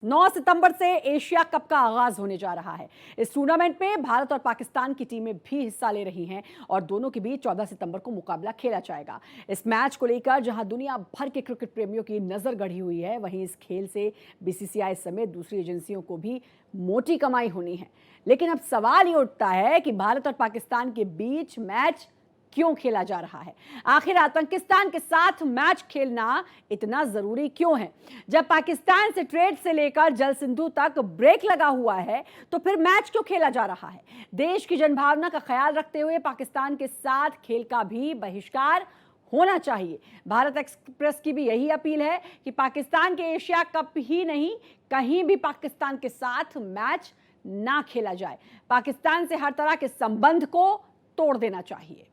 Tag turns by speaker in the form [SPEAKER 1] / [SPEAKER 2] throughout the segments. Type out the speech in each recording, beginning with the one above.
[SPEAKER 1] 9 सितंबर से Asia cup का आगाज होने जा रहा है। इस टूर्नामेंट में भारत और पाकिस्तान की टीमें भी हिस्सा ले रही हैं और दोनों के बीच 14 सितंबर को मुकाबला खेला जाएगा। इस मैच को लेकर जहां दुनिया भर के क्रिकेट प्रेमियों की नजर गड़ी हुई है, वहीं इस खेल से बीसीसीआई समेत दूसरी एजेंसियों को भी मोटी कमाई होनी है। लेकिन अब सवाल ये उठता है कि भारत और पाकिस्तान के बीच मैच क्यों खेला जा रहा है? आखिर आतंकिस्तान के साथ मैच खेलना इतना जरूरी क्यों है? जब पाकिस्तान से ट्रेड से लेकर जल सिंधु तक ब्रेक लगा हुआ है, तो फिर मैच क्यों खेला जा रहा है? देश की जनभावना का ख्याल रखते हुए पाकिस्तान के साथ खेल का भी बहिष्कार होना चाहिए। भारत एक्सप्रेस की भी यही अपील है कि पाकिस्तान के एशिया कप ही नहीं, कहीं भी पाकिस्तान के साथ मैच ना खेला जाए। पाकिस्तान से हर तरह के संबंध को तोड़ देना चाहिए।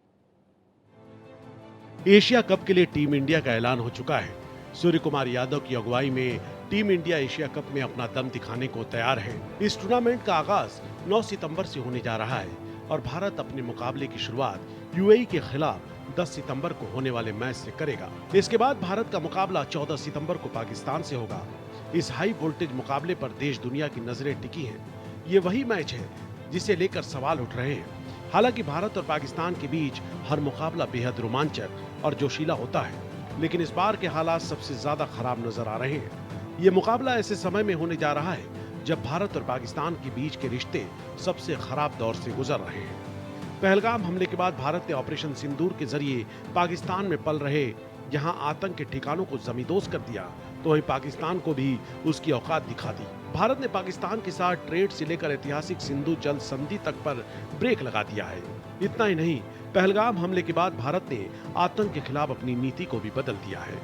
[SPEAKER 2] एशिया कप के लिए टीम इंडिया का ऐलान हो चुका है। सूर्य कुमार यादव की अगुवाई में टीम इंडिया एशिया कप में अपना दम दिखाने को तैयार है। इस टूर्नामेंट का आगाज 9 सितंबर से होने जा रहा है और भारत अपने मुकाबले की शुरुआत यूएई के खिलाफ 10 सितंबर को होने वाले मैच से करेगा। इसके बाद भारत का मुकाबला 14 सितंबर को पाकिस्तान से होगा। इस हाई वोल्टेज मुकाबले पर देश दुनिया की नजरें टिकी हैं। ये वही मैच है जिसे लेकर सवाल उठ रहे हैं। हालांकि भारत और पाकिस्तान के बीच हर मुकाबला बेहद रोमांचक और जोशीला होता है, लेकिन इस बार के हालात सबसे ज्यादा खराब नजर आ रहे हैं। ये मुकाबला ऐसे समय में होने जा रहा है जब भारत और पाकिस्तान के बीच के रिश्ते सबसे खराब दौर से गुजर रहे हैं। पहलगाम हमले के बाद भारत ने ऑपरेशन सिंदूर के जरिए पाकिस्तान में पल रहे जहां आतंक के ठिकानों को जमींदोज कर दिया, तो वहीं पाकिस्तान को भी उसकी औकात दिखा दी। भारत ने पाकिस्तान के साथ ट्रेड से लेकर ऐतिहासिक सिंधु जल संधि तक पर ब्रेक लगा दिया है। इतना ही नहीं, पहलगाम हमले के बाद भारत ने आतंक के खिलाफ अपनी नीति को भी बदल दिया है।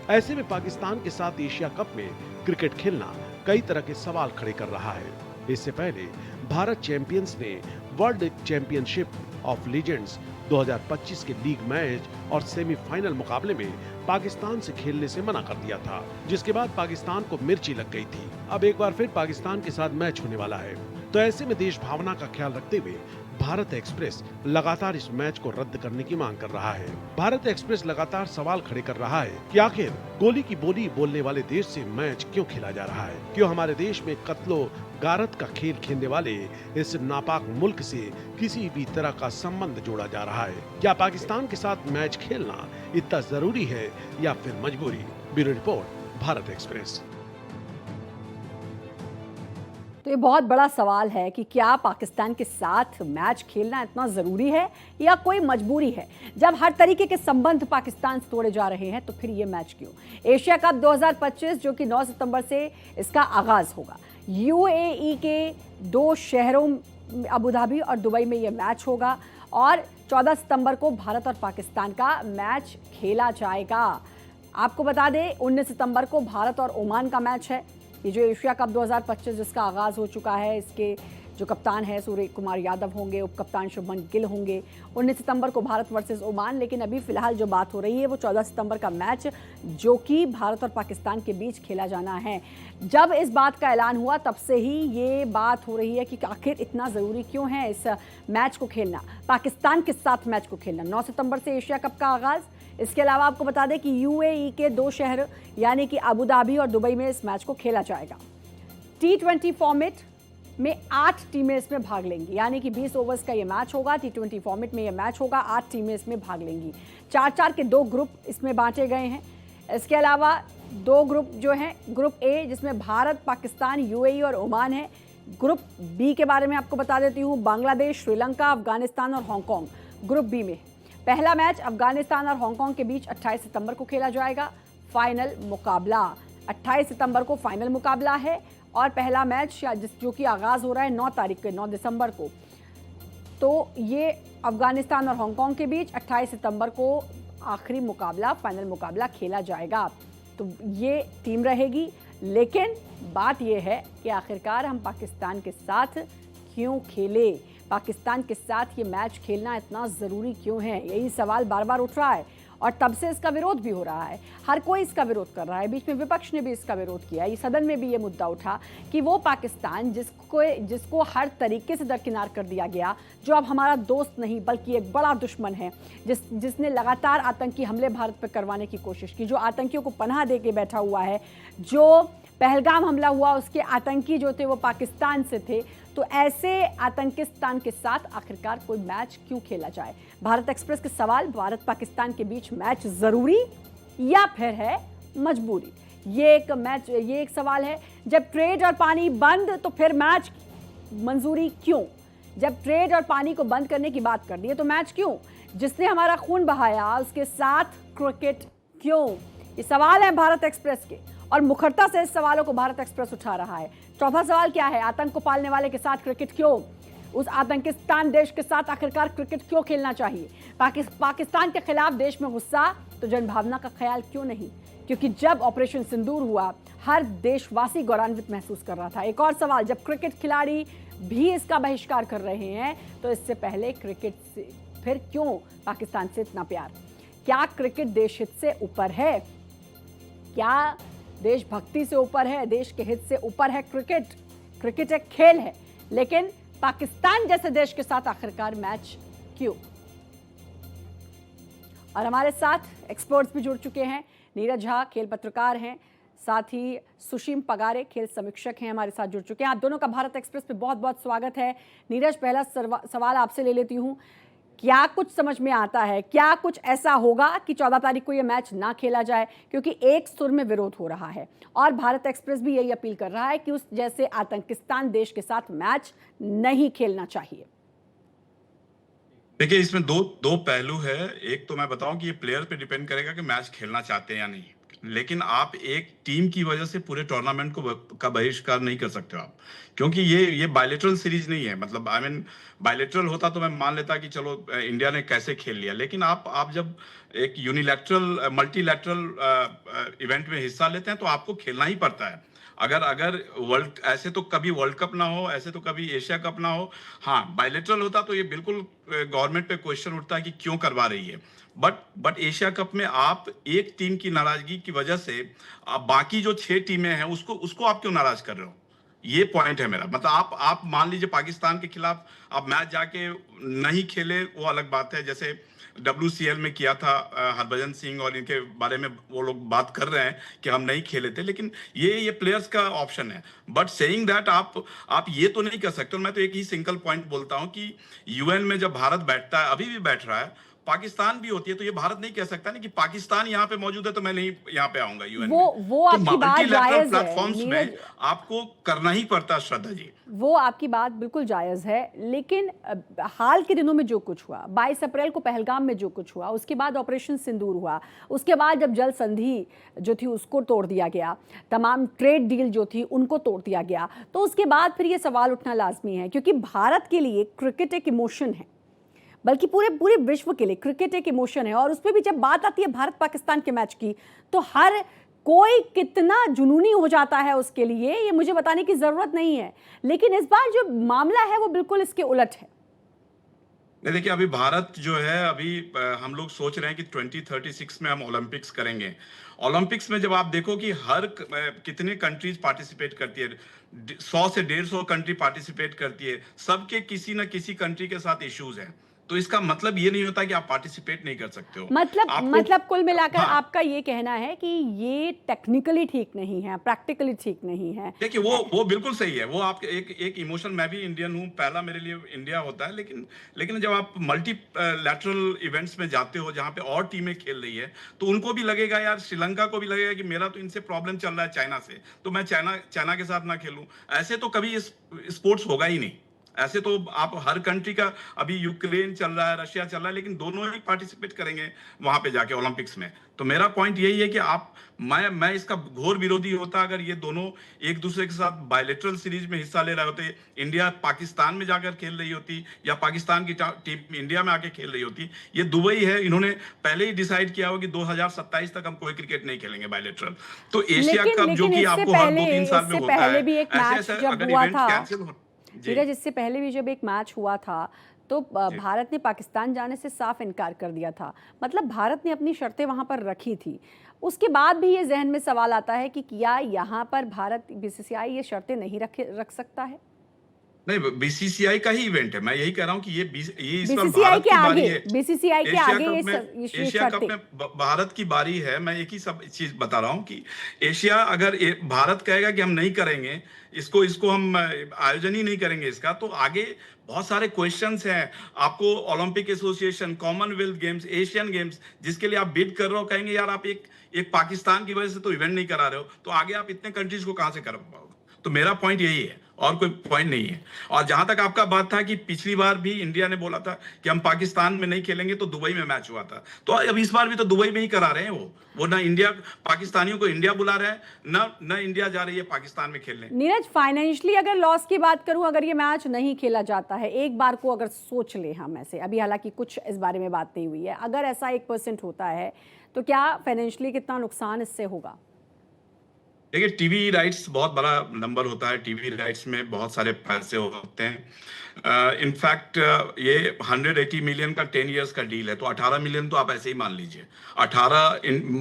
[SPEAKER 2] ऐसे में पाकिस्तान के साथ एशिया कप में क्रिकेट खेलना कई तरह के सवाल खड़े कर रहा है। इससे पहले भारत चैंपियंस ने वर्ल्ड चैंपियनशिप ऑफ लीजेंड्स 2025 के लीग मैच और सेमीफाइनल मुकाबले में पाकिस्तान से खेलने से मना कर दिया था, जिसके बाद पाकिस्तान को मिर्ची लग गई थी। अब एक बार फिर पाकिस्तान के साथ मैच होने वाला है, तो ऐसे में देश भावना का ख्याल रखते हुए भारत एक्सप्रेस लगातार इस मैच को रद्द करने की मांग कर रहा है। भारत एक्सप्रेस लगातार सवाल खड़े कर रहा है कि आखिर गोली की बोली बोलने वाले देश से मैच क्यों खेला जा रहा है? क्यों हमारे देश में कत्लो गारत का खेल खेलने वाले इस नापाक मुल्क से किसी भी तरह का संबंध जोड़ा जा रहा है? क्या पाकिस्तान के साथ मैच खेलना इतना जरूरी है या फिर मजबूरी? Bureau report, Bharat express.
[SPEAKER 1] तो ये बहुत बड़ा सवाल है कि क्या पाकिस्तान के साथ मैच खेलना इतना ज़रूरी है या कोई मजबूरी है? जब हर तरीके के संबंध पाकिस्तान से तोड़े जा रहे हैं, तो फिर ये मैच क्यों? एशिया कप 2025 जो कि 9 सितंबर से इसका आगाज़ होगा। यूएई के 2 शहरों अबू धाबी और दुबई में ये मैच होगा और 14 सितंबर को भारत और पाकिस्तान का मैच खेला जाएगा। आपको बता दें, 19 सितंबर को भारत और ओमान का मैच है। ये जो एशिया कप 2025 जिसका आगाज़ हो चुका है, इसके जो कप्तान है सूर्य कुमार यादव होंगे, उप कप्तान शुभमन गिल होंगे। 19 सितंबर को भारत वर्सेस ओमान, लेकिन अभी फिलहाल जो बात हो रही है वो 14 सितंबर का मैच जो कि भारत और पाकिस्तान के बीच खेला जाना है। जब इस बात का ऐलान हुआ तब से ही ये बात हो रही है कि आखिर इतना ज़रूरी क्यों है इस मैच को खेलना, पाकिस्तान के साथ मैच को खेलना। 9 सितंबर से एशिया कप का आगाज़। इसके अलावा आपको बता दें कि यूएई के 2 शहर यानी कि अबू धाबी और दुबई में इस मैच को खेला जाएगा। T20 फॉर्मेट में 8 टीमें इसमें भाग लेंगी, यानी कि 20 ओवर्स का ये मैच होगा। T20 फॉर्मेट में ये मैच होगा, 8 टीमें इसमें भाग लेंगी। 4-4 के 2 ग्रुप इसमें बांटे गए हैं। इसके अलावा 2 ग्रुप जो हैं, ग्रुप ए जिसमें भारत, पाकिस्तान, यूएई और ओमान है। ग्रुप बी के बारे में आपको बता देती हूँ, बांग्लादेश, श्रीलंका, अफगानिस्तान और हांगकांग ग्रुप बी में। पहला मैच अफगानिस्तान और हांगकांग के बीच 28 सितंबर को खेला जाएगा। फाइनल मुकाबला 28 सितंबर को फाइनल मुकाबला है और पहला मैच जो कि आगाज़ हो रहा है 9 तारीख को, 9 दिसंबर को। तो ये अफगानिस्तान और हांगकांग के बीच 28 सितंबर को आखिरी मुकाबला, फाइनल मुकाबला खेला जाएगा। तो ये टीम रहेगी, लेकिन बात ये है कि आखिरकार हम पाकिस्तान के साथ क्यों खेले? पाकिस्तान के साथ ये मैच खेलना इतना ज़रूरी क्यों है? यही सवाल बार बार उठ रहा है और तब से इसका विरोध भी हो रहा है। हर कोई इसका विरोध कर रहा है। बीच में विपक्ष ने भी इसका विरोध किया। ये सदन में भी ये मुद्दा उठा कि वो पाकिस्तान जिसको हर तरीके से दरकिनार कर दिया गया, जो अब हमारा दोस्त नहीं बल्कि एक बड़ा दुश्मन है, जिसने लगातार आतंकी हमले भारत पर करवाने की कोशिश की, जो आतंकियों को पनाह दे के बैठा हुआ है, जो पहलगाम हमला हुआ, उसके आतंकी जो थे वो पाकिस्तान से थे, तो ऐसे आतंकिस्तान के साथ आखिरकार कोई मैच क्यों खेला जाए? भारत एक्सप्रेस के सवाल, भारत पाकिस्तान के बीच मैच जरूरी या फिर है मजबूरी? ये एक सवाल है। जब ट्रेड और पानी बंद तो फिर मैच मंजूरी क्यों? जब ट्रेड और पानी को बंद करने की बात कर दी है तो मैच क्यों? जिसने हमारा खून बहाया उसके साथ क्रिकेट क्यों? ये सवाल है भारत एक्सप्रेस के, और मुखरता से इस सवालों को भारत एक्सप्रेस उठा रहा है। चौथा सवाल क्या है? आतंक को पालने वाले के साथ क्रिकेट क्यों? उस आतंकिस्तान देश के साथ आखिरकार क्रिकेट क्यों खेलना चाहिए? पाकिस्तान के खिलाफ देश में गुस्सा तो जनभावना का ख्याल क्यों नहीं? क्योंकि जब ऑपरेशन सिंदूर हुआ हर देशवासी गौरवान्वित महसूस कर रहा था। एक और सवाल, जब क्रिकेट खिलाड़ी भी इसका बहिष्कार कर रहे हैं तो इससे पहले क्रिकेट से फिर क्यों पाकिस्तान से इतना प्यार? क्या क्रिकेट देश हित से ऊपर है? क्या देशभक्ति से ऊपर है? देश के हित से ऊपर है क्रिकेट? क्रिकेट एक खेल है, लेकिन पाकिस्तान जैसे देश के साथ आखिरकार मैच क्यों? और हमारे साथ एक्सपर्ट्स भी जुड़ चुके हैं। नीरज झा खेल पत्रकार हैं, साथ ही सुशीम पगारे खेल समीक्षक हैं, हमारे साथ जुड़ चुके हैं। आप दोनों का भारत एक्सप्रेस पे बहुत बहुत स्वागत है। नीरज, पहला सवाल आपसे ले लेती हूँ। क्या कुछ समझ में आता है? क्या कुछ ऐसा होगा कि 14 तारीख को ये मैच ना खेला जाए? क्योंकि एक सुर में विरोध हो रहा है और भारत एक्सप्रेस भी यही अपील कर रहा है कि उस जैसे आतंकिस्तान देश के साथ मैच नहीं खेलना चाहिए।
[SPEAKER 3] देखिए, इसमें दो पहलू है। एक तो मैं बताऊं कि ये प्लेयर पे डिपेंड करेगा कि मैच खेलना चाहते हैं या नहीं, लेकिन आप एक टीम की वजह से पूरे टूर्नामेंट का बहिष्कार नहीं कर सकते हो आप, क्योंकि ये बायलैटरल सीरीज नहीं है। मतलब आई मीन बायलैटरल होता तो मैं मान लेता कि चलो इंडिया ने कैसे खेल लिया, लेकिन आप जब एक यूनिलैटरल मल्टीलैटरल इवेंट में हिस्सा लेते हैं तो आपको खेलना ही पड़ता है। अगर वर्ल्ड ऐसे तो कभी वर्ल्ड कप ना हो, ऐसे तो कभी एशिया कप ना हो। हाँ, बायलैटरल होता तो ये बिल्कुल गवर्नमेंट पे क्वेश्चन उठता है कि क्यों करवा रही है। बट एशिया कप में आप एक टीम की नाराजगी की वजह से बाकी जो 6 टीमें हैं उसको आप क्यों नाराज कर रहे हो? ये पॉइंट है मेरा। मतलब आप मान लीजिए पाकिस्तान के खिलाफ आप मैच जाके नहीं खेले, वो अलग बात है। जैसे WCL में किया था हरभजन सिंह, और इनके बारे में वो लोग बात कर रहे हैं कि हम नहीं खेले थे, लेकिन ये प्लेयर्स का ऑप्शन है। बट सेइंग दैट आप ये तो नहीं कर सकते। और मैं तो एक ही सिंगल पॉइंट बोलता हूं कि UN में जब भारत बैठता है, अभी भी बैठ रहा है, पाकिस्तान भी होती है, तो ये भारत नहीं कह सकता ना कि पाकिस्तान यहाँ पे मौजूद है तो मैं नहीं यहाँ पे आऊंगा UN में।
[SPEAKER 1] वो आपकी बात जायज
[SPEAKER 3] प्लेटफॉर्म्स
[SPEAKER 1] है
[SPEAKER 3] में आपको करना ही पड़ता है, श्रद्धा जी।
[SPEAKER 1] वो आपकी बात बिल्कुल जायज है, लेकिन हाल के दिनों में जो कुछ हुआ, 22 अप्रैल को पहलगाम में जो कुछ हुआ, उसके बाद ऑपरेशन सिंदूर हुआ, उसके बाद जब जल संधि जो थी उसको तोड़ दिया गया, तमाम ट्रेड डील जो थी उनको तोड़ दिया गया, तो उसके बाद फिर ये सवाल उठना लाजमी है। क्योंकि भारत के लिए क्रिकेट एक इमोशन है, बल्कि पूरे विश्व के लिए क्रिकेट एक इमोशन है। और उसमें भी जब बात आती है भारत पाकिस्तान के मैच की, तो हर कोई कितना जुनूनी हो जाता है उसके लिए, ये मुझे बताने की जरूरत नहीं है। लेकिन इस बार जो मामला है वो बिल्कुल इसके उलट है।
[SPEAKER 3] देखिए, अभी भारत जो है, अभी हम लोग सोच रहे हैं कि 2036 में हम ओलंपिक्स करेंगे। ओलंपिक्स में जब आप देखो कि हर कितने कंट्रीज पार्टिसिपेट करती है, 100 से 150 कंट्री पार्टिसिपेट करती है, सबके किसी न किसी कंट्री के साथ इश्यूज हैं। तो इसका मतलब ये नहीं होता कि आप पार्टिसिपेट नहीं कर सकते हो।
[SPEAKER 1] मतलब कुल मिलाकर आपका ये कहना है कि ये टेक्निकली ठीक नहीं है, प्रैक्टिकली ठीक नहीं है।
[SPEAKER 3] देखिए, वो बिल्कुल सही है। वो आपके एक इमोशन, मैं भी इंडियन हूँ, पहला मेरे लिए इंडिया होता है, लेकिन जब आप मल्टीलैटरल इवेंट्स में जाते हो जहाँ पे और टीमें खेल रही है, तो उनको भी लगेगा, यार श्रीलंका को भी लगेगा कि मेरा तो इनसे प्रॉब्लम चल रहा है चाइना से, तो मैं चाइना के साथ ना खेलूं। ऐसे तो कभी स्पोर्ट्स होगा ही नहीं। ऐसे तो आप हर कंट्री का, अभी यूक्रेन चल रहा है, रशिया चल रहा है, लेकिन दोनों ही पार्टिसिपेट करेंगे वहां पे जाके ओलंपिक्स में। तो मेरा पॉइंट यही है कि मैं इसका घोर विरोधी होता अगर ये दोनों एक दूसरे के साथ बायलैटरल सीरीज में हिस्सा ले रहे होते। इंडिया पाकिस्तान में जाकर खेल रही होती, या पाकिस्तान की टीम इंडिया में आके खेल रही होती। ये दुबई है, इन्होंने पहले ही डिसाइड किया हो कि 2027 तक हम कोई क्रिकेट नहीं खेलेंगे बायलैटरल। तो एशिया कप जो कि आपको हर 2-3 साल में होता है, ऐसे अगर इवेंट कैंसिल हो।
[SPEAKER 1] नीरज, इससे पहले भी जब एक मैच हुआ था तो भारत ने पाकिस्तान जाने से साफ इनकार कर दिया था। मतलब भारत ने अपनी शर्तें वहां पर रखी थी। उसके बाद भी ये जहन में सवाल आता है कि क्या यहाँ पर भारत BCCI ये शर्तें नहीं रख सकता है?
[SPEAKER 3] नहीं, बीसीसीआई का ही इवेंट है। मैं यही कह रहा हूँ कि ये इस बार
[SPEAKER 1] बीसीसीआई
[SPEAKER 3] भारत
[SPEAKER 1] के
[SPEAKER 3] की
[SPEAKER 1] आगे,
[SPEAKER 3] बारी है।
[SPEAKER 1] बीसीसीआई के
[SPEAKER 3] एशिया
[SPEAKER 1] आगे
[SPEAKER 3] कप
[SPEAKER 1] ये
[SPEAKER 3] में
[SPEAKER 1] ये
[SPEAKER 3] एशिया कप
[SPEAKER 1] शर्तें।
[SPEAKER 3] में भारत की बारी है। मैं एक ही सब चीज बता रहा हूँ कि एशिया अगर भारत कहेगा कि हम नहीं करेंगे इसको इसको हम आयोजन ही नहीं करेंगे इसका, तो आगे बहुत सारे क्वेश्चंस हैं। आपको Olympic association, Commonwealth games, Asian games जिसके लिए आप बिड कर रहे हो, कहेंगे यार आप एक पाकिस्तान की वजह से तो इवेंट नहीं करा रहे हो, तो आगे आप इतने कंट्रीज को कहां से कर पाओगे। तो मेरा पॉइंट यही है और कोई पॉइंट नहीं है। और जहां तक आपका बात था कि पिछली बार भी इंडिया ने बोला था कि हम पाकिस्तान में नहीं खेलेंगे, तो दुबई में मैच हुआ था, तो अब इस बार भी तो दुबई में ही करा रहे हैं। वो ना इंडिया, पाकिस्तानियों को इंडिया बुला रहे हैं, ना इंडिया जा रही है पाकिस्तान में खेलने।
[SPEAKER 1] नीरज, फाइनेंशियली अगर लॉस की बात करूं, अगर ये मैच नहीं खेला जाता है, एक बार को अगर सोच ले हम ऐसे, अभी हालांकि कुछ इस बारे में बात नहीं हुई है, अगर ऐसा 1% होता है तो क्या फाइनेंशियली कितना नुकसान इससे होगा?
[SPEAKER 3] देखिए, टीवी राइट्स बहुत बड़ा नंबर होता है। टीवी राइट्स में बहुत सारे पैसे होते हैं। इनफैक्ट ये 180 मिलियन का 10 इयर्स का डील है, तो 18 मिलियन तो आप ऐसे ही मान लीजिए।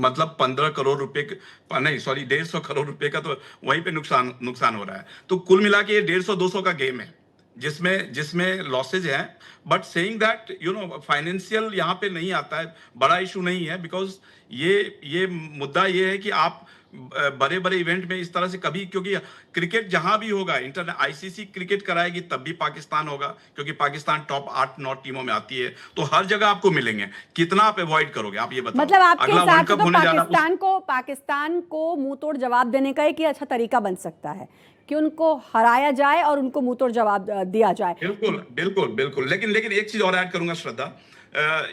[SPEAKER 3] मतलब 15 करोड़ रुपए नहीं, सॉरी, 150 करोड़ रुपए का तो वहीं पे नुकसान हो रहा है। तो कुल मिला के ये 150-200 का गेम है जिसमें लॉसेज हैं। बट सेइंग दैट फाइनेंशियल यहाँ पे नहीं आता है, बड़ा इशू नहीं है। बिकॉज ये मुद्दा ये है कि आप बड़े बड़े इवेंट में इस तरह से कभी, क्योंकि क्रिकेट जहां भी होगा, इंटरनेट आईसीसी क्रिकेट कराएगी तब भी पाकिस्तान होगा, क्योंकि पाकिस्तान टॉप 8-9 टीमों में आती है, तो हर जगह आपको मिलेंगे। कितना आप अवॉइड करोगे, आप ये बताओ।
[SPEAKER 1] मतलब आपके
[SPEAKER 3] अगला
[SPEAKER 1] हिसाब
[SPEAKER 3] वर्ल्ड
[SPEAKER 1] से
[SPEAKER 3] कप
[SPEAKER 1] तो
[SPEAKER 3] होने जा रहा है,
[SPEAKER 1] पाकिस्तान को मुंह तोड़ जवाब देने का एक ही अच्छा तरीका बन सकता है कि उनको हराया जाए और उनको मुंह तोड़ जवाब दिया जाए।
[SPEAKER 3] बिल्कुल बिल्कुल बिल्कुल। लेकिन एक चीज और ऐड करूंगा श्रद्धा,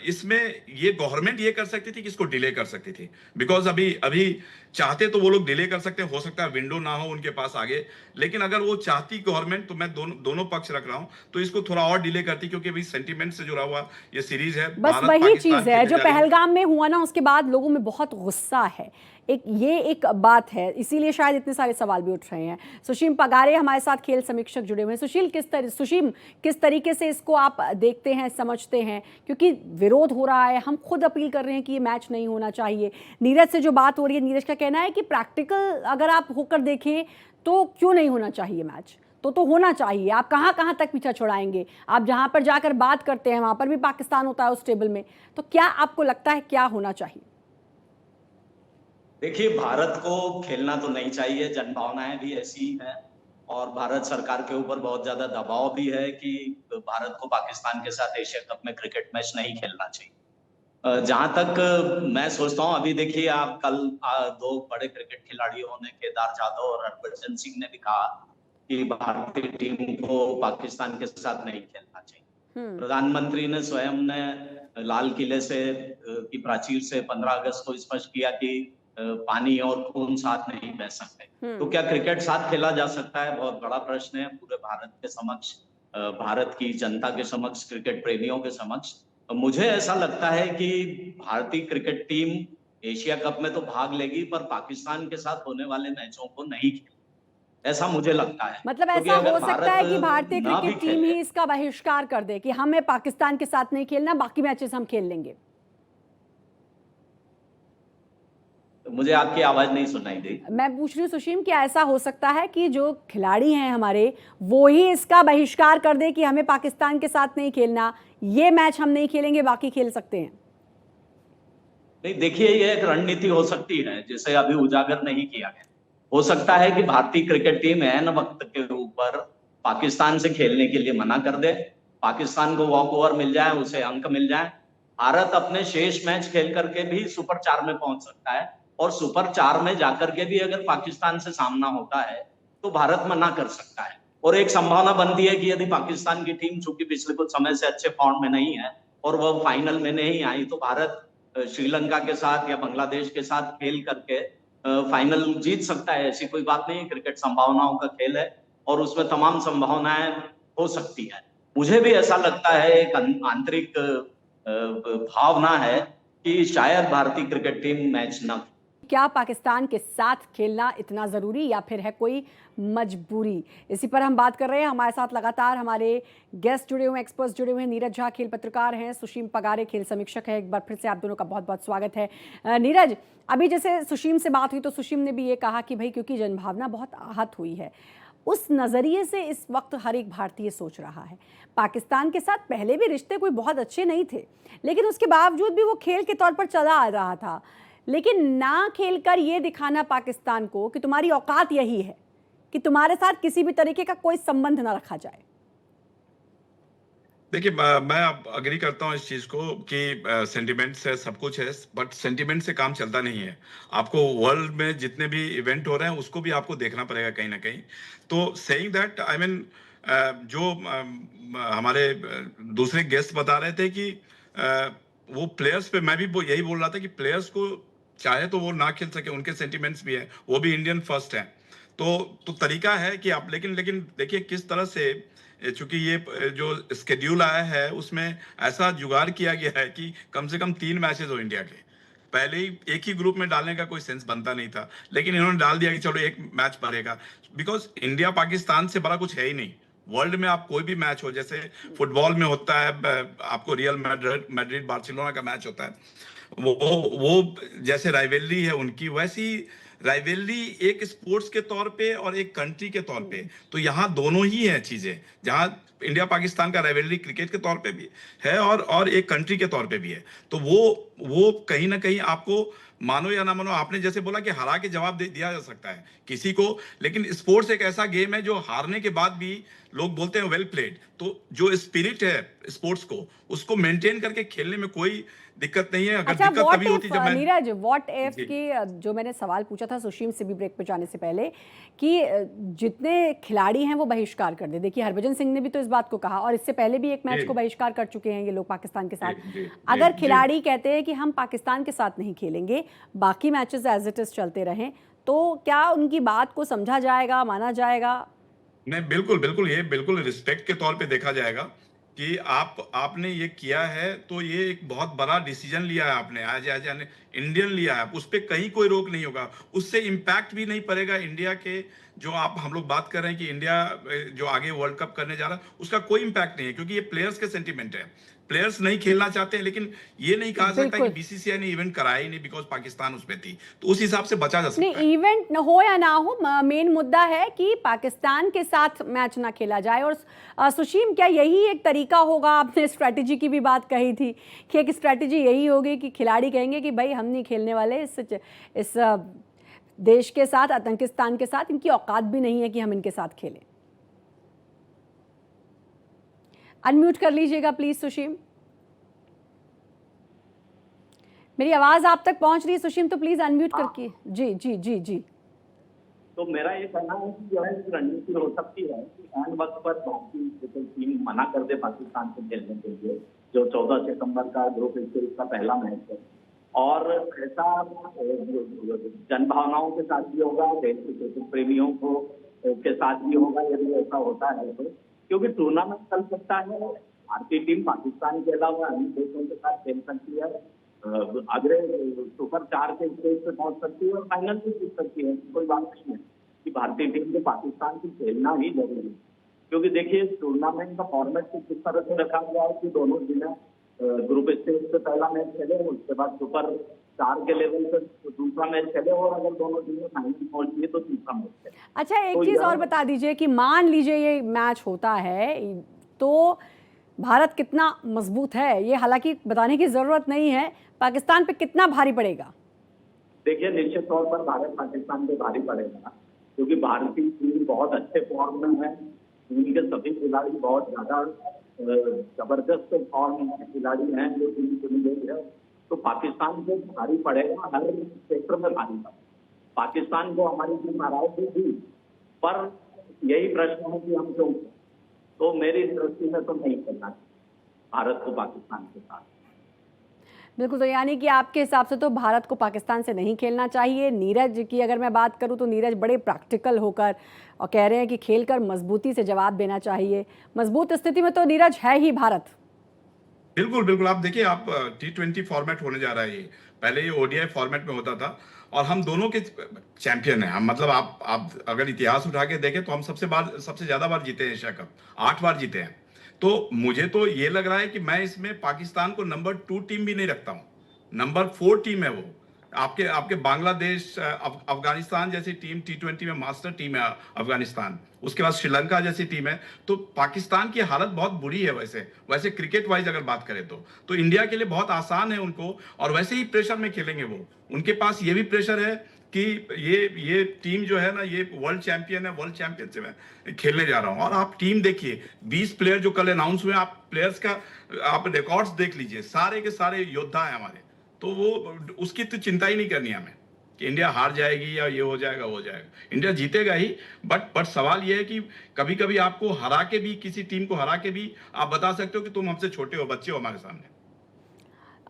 [SPEAKER 3] इसमें ये गवर्नमेंट ये कर सकती थी कि इसको डिले कर सकती थी। बिकॉज अभी चाहते तो वो लोग डिले कर सकते हैं, हो सकता है विंडो ना हो उनके पास आगे। लेकिन अगर वो चाहती गवर्नमेंट, तो मैं दोनों पक्ष रख रहा हूं, तो इसको थोड़ा और डिले करती, क्योंकि अभी सेंटीमेंट से जुड़ा हुआ ये सीरीज है।
[SPEAKER 1] बस
[SPEAKER 3] भारत
[SPEAKER 1] वही
[SPEAKER 3] पाकिस्तान
[SPEAKER 1] चीज है
[SPEAKER 3] खेलने
[SPEAKER 1] जो
[SPEAKER 3] जा रही है।
[SPEAKER 1] पहलगाम में हुआ ना, उसके बाद लोगों में बहुत गुस्सा है। एक बात है, इसीलिए शायद इतने सारे सवाल भी उठ रहे हैं। सुशील पगारे हमारे साथ खेल समीक्षक जुड़े हुए हैं। सुशील, किस तरीके से इसको आप देखते हैं, समझते हैं? क्योंकि विरोध हो रहा है, हम खुद अपील कर रहे हैं कि ये मैच नहीं होना चाहिए। नीरज से जो बात हो रही है, नीरज का कहना है कि प्रैक्टिकल अगर आप होकर देखें तो क्यों नहीं होना चाहिए मैच, तो होना चाहिए। आप कहाँ कहाँ तक पीछा छुड़ाएंगे? आप जहां पर जाकर बात करते हैं वहां पर भी पाकिस्तान होता है उस टेबल में। तो क्या आपको लगता है क्या होना चाहिए?
[SPEAKER 4] देखिए, भारत को खेलना तो नहीं चाहिए, जनभावनाएं भी ऐसी ही हैं और भारत सरकार के ऊपर बहुत ज्यादा दबाव भी है कि भारत को पाकिस्तान के साथ एशिया कप में क्रिकेट मैच नहीं खेलना चाहिए। जहां तक मैं सोचता हूं, अभी देखिए, आप कल दो बड़े क्रिकेट खिलाड़ियों ने, केदार जाधव और हरभजन सिंह ने भी कहा कि भारतीय टीम को पाकिस्तान के साथ नहीं खेलना चाहिए। प्रधानमंत्री ने स्वयं ने लाल किले से की प्राचीर से 15 अगस्त को स्पष्ट किया कि पानी और खून साथ नहीं बह सकते। तो क्या क्रिकेट साथ खेला जा सकता है? बहुत बड़ा प्रश्न है पूरे भारत के समक्ष, भारत की जनता के समक्ष, क्रिकेट प्रेमियों के समक्ष। मुझे ऐसा लगता है कि भारतीय क्रिकेट टीम एशिया कप में तो भाग लेगी, पर पाकिस्तान के साथ होने वाले मैचों को नहीं खेलेगी, ऐसा मुझे लगता है।
[SPEAKER 1] मतलब ऐसा हो सकता है कि भारतीय क्रिकेट टीम ही इसका बहिष्कार कर दे कि हमें पाकिस्तान के साथ नहीं खेलना, बाकी मैचेस हम खेल लेंगे।
[SPEAKER 4] मुझे आपकी आवाज नहीं सुनाई दी।
[SPEAKER 1] मैं पूछ रही हूँ सुशील, क्या ऐसा हो सकता है कि जो खिलाड़ी हैं हमारे, वो ही इसका बहिष्कार कर दे कि हमें पाकिस्तान के साथ नहीं खेलना, ये मैच हम नहीं खेलेंगे, बाकी खेल सकते हैं?
[SPEAKER 4] नहीं, देखिए, ये एक रणनीति हो सकती है जिसे अभी उजागर नहीं किया गया। हो सकता है कि भारतीय क्रिकेट टीम ऐन वक्त के ऊपर पाकिस्तान से खेलने के लिए मना कर दे, पाकिस्तान को वॉक ओवर मिल जाए, उसे अंक मिल जाए। भारत अपने शेष मैच खेल करके भी सुपर 4 में पहुंच सकता है, और सुपर 4 में जाकर के भी अगर पाकिस्तान से सामना होता है तो भारत मना कर सकता है। और एक संभावना बनती है कि यदि पाकिस्तान की टीम चूंकि पिछले कुछ समय से अच्छे फॉर्म में नहीं है और वह फाइनल में नहीं आई, तो भारत श्रीलंका के साथ या बांग्लादेश के साथ खेल करके फाइनल जीत सकता है। ऐसी कोई बात नहीं, क्रिकेट संभावनाओं का खेल है और उसमें तमाम संभावनाएं हो सकती है। मुझे भी ऐसा लगता है, एक आंतरिक भावना है कि शायद भारतीय क्रिकेट टीम मैच न।
[SPEAKER 1] क्या पाकिस्तान के साथ खेलना इतना ज़रूरी या फिर है कोई मजबूरी? इसी पर हम बात कर रहे हैं। हमारे साथ लगातार हमारे गेस्ट जुड़े हुए हैं, एक्सपर्ट्स जुड़े हुए हैं। नीरज झा खेल पत्रकार हैं, सुशील पगारे खेल समीक्षक है। एक बार फिर से आप दोनों का बहुत बहुत स्वागत है। नीरज, अभी जैसे सुशील से बात हुई तो सुशील ने भी ये कहा कि भाई क्योंकि जनभावना बहुत आहत हुई है, उस नज़रिए से इस वक्त हर एक भारतीय सोच रहा है। पाकिस्तान के साथ पहले भी रिश्ते कोई बहुत अच्छे नहीं थे, लेकिन उसके बावजूद भी वो खेल के तौर पर चला आ रहा था। लेकिन ना खेलकर ये दिखाना पाकिस्तान को कि तुम्हारी औकात यही है कि तुम्हारे साथ किसी भी तरीके का कोई संबंध ना रखा जाए।
[SPEAKER 3] देखिए, मैं अब अग्री करता हूँ इस चीज को कि सेंटिमेंट से सब कुछ है, बट सेंटिमेंट से काम चलता नहीं है। आपको वर्ल्ड में जितने भी इवेंट हो रहे हैं उसको भी आपको देखना पड़ेगा कहीं ना कहीं। तो सेइंग दैट आई मीन, जो हमारे दूसरे गेस्ट बता रहे थे कि वो प्लेयर्स पे, मैं भी यही बोल रहा था कि प्लेयर्स को चाहे तो वो ना खेल सके, उनके सेंटिमेंट्स भी है, वो भी इंडियन फर्स्ट है। तो तरीका है कि आप, लेकिन देखिए किस तरह से, चूंकि ये जो स्केड्यूल आया है उसमें ऐसा जुगाड़ किया गया है कि कम से कम 3 मैचेस हो इंडिया के। पहले ही एक ही ग्रुप में डालने का कोई सेंस बनता नहीं था, लेकिन इन्होंने डाल दिया कि चलो एक मैच पड़ेगा, बिकॉज इंडिया पाकिस्तान से बड़ा कुछ है ही नहीं। वर्ल्ड में आप कोई भी मैच हो, जैसे फुटबॉल में होता है, आपको रियल मैड्रिड बार्सिलोना का मैच होता है, वो जैसे राइवलरी है उनकी, वैसी राइवलरी एक स्पोर्ट्स के तौर पे और एक कंट्री के तौर पे, तो यहाँ दोनों ही है चीजें। जहाँ इंडिया पाकिस्तान का राइवलरी क्रिकेट के तौर पे भी है और एक कंट्री के तौर पे भी है, तो वो कहीं ना कहीं आपको, मानो या ना मानो, आपने जैसे बोला कि हरा के जवाब दिया जा सकता है किसी को, लेकिन स्पोर्ट्स एक ऐसा गेम है जो हारने के बाद भी लोग बोलते हैं वेल प्लेड। तो जो स्पिरिट है स्पोर्ट्स को, उसको मेंटेन करके खेलने में कोई दिक्कत नहीं है। अगर
[SPEAKER 1] अच्छा,
[SPEAKER 3] दिक्कत
[SPEAKER 1] व्हाट
[SPEAKER 3] तभी होती
[SPEAKER 1] इफ
[SPEAKER 3] जब मैं,
[SPEAKER 1] नीरज, व्हाट इफ
[SPEAKER 3] जी।
[SPEAKER 1] कि जो मैंने सवाल पूछा था सुशीम से भी ब्रेक पे जाने से पहले कि जितने खिलाड़ी हैं वो बहिष्कार कर दे। देखिए हरभजन सिंह ने भी तो इस बात को कहा, और इससे पहले भी एक मैच
[SPEAKER 3] जी।
[SPEAKER 1] को बहिष्कार कर चुके हैं ये लोग पाकिस्तान के साथ।
[SPEAKER 3] जी, जी,
[SPEAKER 1] अगर
[SPEAKER 3] जी,
[SPEAKER 1] खिलाड़ी कहते हैं कि हम पाकिस्तान के साथ नहीं खेलेंगे, बाकी मैचेस एज इट इज चलते रहें, तो क्या उनकी बात को समझा जाएगा, माना जाएगा?
[SPEAKER 3] नहीं, बिल्कुल बिल्कुल, ये बिल्कुल रिस्पेक्ट के तौर पे देखा जाएगा कि आपने ये किया है, तो ये एक बहुत बड़ा डिसीजन लिया है आपने, आज आज इंडियन लिया है, उस पर कहीं कोई रोक नहीं होगा, उससे इम्पैक्ट भी नहीं पड़ेगा इंडिया के। जो हम लोग बात कर रहे हैं कि इंडिया जो आगे वर्ल्ड कप करने जा रहा है, उसका कोई इम्पैक्ट नहीं है, क्योंकि ये प्लेयर्स के सेंटिमेंट है। प्लेयर्स नहीं खेलना चाहते हैं, लेकिन ये नहीं कहा सकता कि
[SPEAKER 1] बिल्कुल
[SPEAKER 3] बीसीसीआई ने इवेंट कराया ही नहीं बिकॉज पाकिस्तान उसमें थी, तो उस हिसाब से बचा जा सकता है।
[SPEAKER 1] नहीं, इवेंट न हो या ना हो, मेन मुद्दा है कि पाकिस्तान के साथ मैच ना खेला जाए। और सुशीम, क्या यही एक तरीका होगा? आपने स्ट्रैटेजी की भी बात कही थी कि एक स्ट्रैटेजी यही होगी कि खिलाड़ी कहेंगे कि भाई हम नहीं खेलने वाले इस देश के साथ, आतंकिस्तान के साथ, इनकी औकात भी नहीं है कि हम इनके साथ खेलें। अनम्यूट कर लीजिएगा प्लीज सुशीम। मेरी आवाज आप तक पहुंच रही है सुशीम, तो प्लीज अनम्यूट करके। जी जी जी जी।
[SPEAKER 4] तो मेरा ये कहना है कि जो है रणनीति हो सकती है कि एंड वक्त पर भारतीय क्रिकेट टीम मना कर दे पाकिस्तान से खेलने के लिए, जो 14 सितंबर का ग्रुप स्टेज का पहला मैच है, और ऐसा जनभावनाओं के साथ भी होगा, देश के क्रिकेट प्रेमियों को के साथ भी होगा यदि ऐसा होता है तो, क्योंकि टूर्नामेंट चल सकता है। भारतीय टीम पाकिस्तान के अलावा अन्य देशों के साथ खेल सकती है, अगले सुपर 4 के स्टेज पे पहुंच सकती है और फाइनल भी जीत सकती है। कोई बात नहीं है कि भारतीय टीम को पाकिस्तान से खेलना ही जरूरी है, क्योंकि देखिए टूर्नामेंट का फॉर्मेट किस तरह से रखा गया है कि दोनों जिले ग्रुप स्टेज पे पहला मैच खेले, उसके बाद सुपर 4 के लेवल पे दूसरा मैच खेले, और अगर दोनों टीमें फाइनल पहुंची तो तीसरा मैच खेले।
[SPEAKER 1] अच्छा, एक
[SPEAKER 4] तो
[SPEAKER 1] चीज और बता दीजिए कि मान लीजिए ये मैच होता है तो भारत कितना मजबूत है, ये हालांकि बताने की जरूरत नहीं है, पाकिस्तान पे कितना भारी पड़ेगा?
[SPEAKER 4] देखिए निश्चित तौर पर भारत पाकिस्तान पे भारी पड़ेगा, क्योंकि भारतीय टीम बहुत अच्छे फॉर्म में है, टीम के सभी खिलाड़ी बहुत ज्यादा जबरदस्त फॉर्म में खिलाड़ी हैं जो टीम चुनी गई है, तो पाकिस्तान को भारी पड़ेगा, हर क्षेत्र में भारी पड़ेगा। पाकिस्तान को हमारी टीम हराएगी भी, पर यही प्रश्न है कि हम क्यों, तो मेरी दृष्टि में तो नहीं करना चाहिए भारत को पाकिस्तान के साथ।
[SPEAKER 1] बिल्कुल, तो यानी कि आपके हिसाब से तो भारत को पाकिस्तान से नहीं खेलना चाहिए। नीरज की अगर मैं बात करूं तो नीरज बड़े प्रैक्टिकल होकर और कह रहे हैं कि खेलकर मजबूती से जवाब देना चाहिए। मजबूत स्थिति में तो नीरज है ही भारत।
[SPEAKER 3] बिल्कुल बिल्कुल, आप देखिए, आप T20 फॉर्मेट होने जा रहा है, ये पहले ये ODI फॉर्मेट में होता था, और हम दोनों के चैंपियन हैं हम। मतलब आप अगर इतिहास उठा के देखें तो हम सबसे ज्यादा बार जीते हैं एशिया कप, 8 बार जीते हैं। तो मुझे तो ये लग रहा है कि मैं इसमें पाकिस्तान को नंबर 2 टीम भी नहीं रखता हूँ, नंबर 4 टीम है वो। आपके बांग्लादेश, अफगानिस्तान जैसी टीम T20 में मास्टर टीम है अफगानिस्तान, उसके बाद श्रीलंका जैसी टीम है। तो पाकिस्तान की हालत बहुत बुरी है। वैसे क्रिकेट वाइज अगर बात करें तो इंडिया के लिए बहुत आसान है उनको, और वैसे ही प्रेशर में खेलेंगे वो। उनके पास ये भी प्रेशर है कि ये टीम जो है ना, ये वर्ल्ड चैंपियन है, वर्ल्ड चैंपियनशिप में खेलने जा रहा हूं। और आप टीम देखिए, 20 प्लेयर जो कल अनाउंस हुए, आप प्लेयर्स का आप रिकॉर्ड्स देख लीजिए, सारे के सारे योद्धा हैं हमारे। तो वो उसकी तो चिंता ही नहीं करनी हमें कि इंडिया हार जाएगी या ये हो जाएगा वो हो जाएगा। इंडिया जीतेगा ही। बट सवाल ये है कि कभी कभी आपको हरा के भी, किसी टीम को हरा के भी आप बता सकते हो कि तुम हमसे छोटे हो, बच्चे हो हमारे सामने।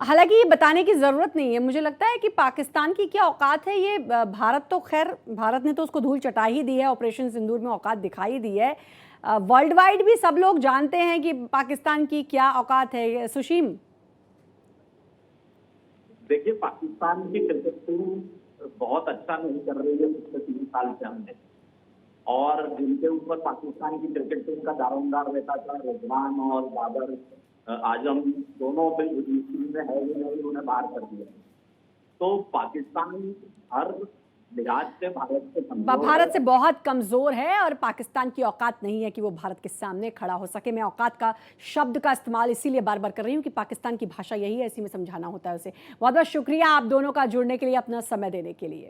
[SPEAKER 1] हालांकि ये बताने की ज़रूरत नहीं है, मुझे लगता है कि पाकिस्तान की क्या औकात है ये भारत तो खैर, भारत ने तो उसको धूल चटा ही दी है, ऑपरेशन सिंदूर में औकात दिखाई दी है। वर्ल्ड वाइड भी सब लोग जानते हैं कि पाकिस्तान की क्या औकात है। सुशीम,
[SPEAKER 5] देखिए, पाकिस्तान की क्रिकेट टीम बहुत अच्छा नहीं कर रही है पिछले 3 साल से हमने, और जिनके ऊपर पाकिस्तान की क्रिकेट टीम का दारोमदार रहता था, रिजवान और बाबर आजम, दोनों भी टीम में है ही नहीं, उन्हें बाहर कर दिया। तो पाकिस्तान हर लिहाज से
[SPEAKER 1] भारत से बहुत कमजोर है और पाकिस्तान की औकात नहीं है कि वो भारत के सामने खड़ा हो सके। मैं औकात का शब्द का इस्तेमाल इसीलिए बार बार कर रही हूँ कि पाकिस्तान की भाषा यही है, इसी में समझाना होता है उसे। बहुत बहुत शुक्रिया आप दोनों का जुड़ने के लिए, अपना समय देने के लिए।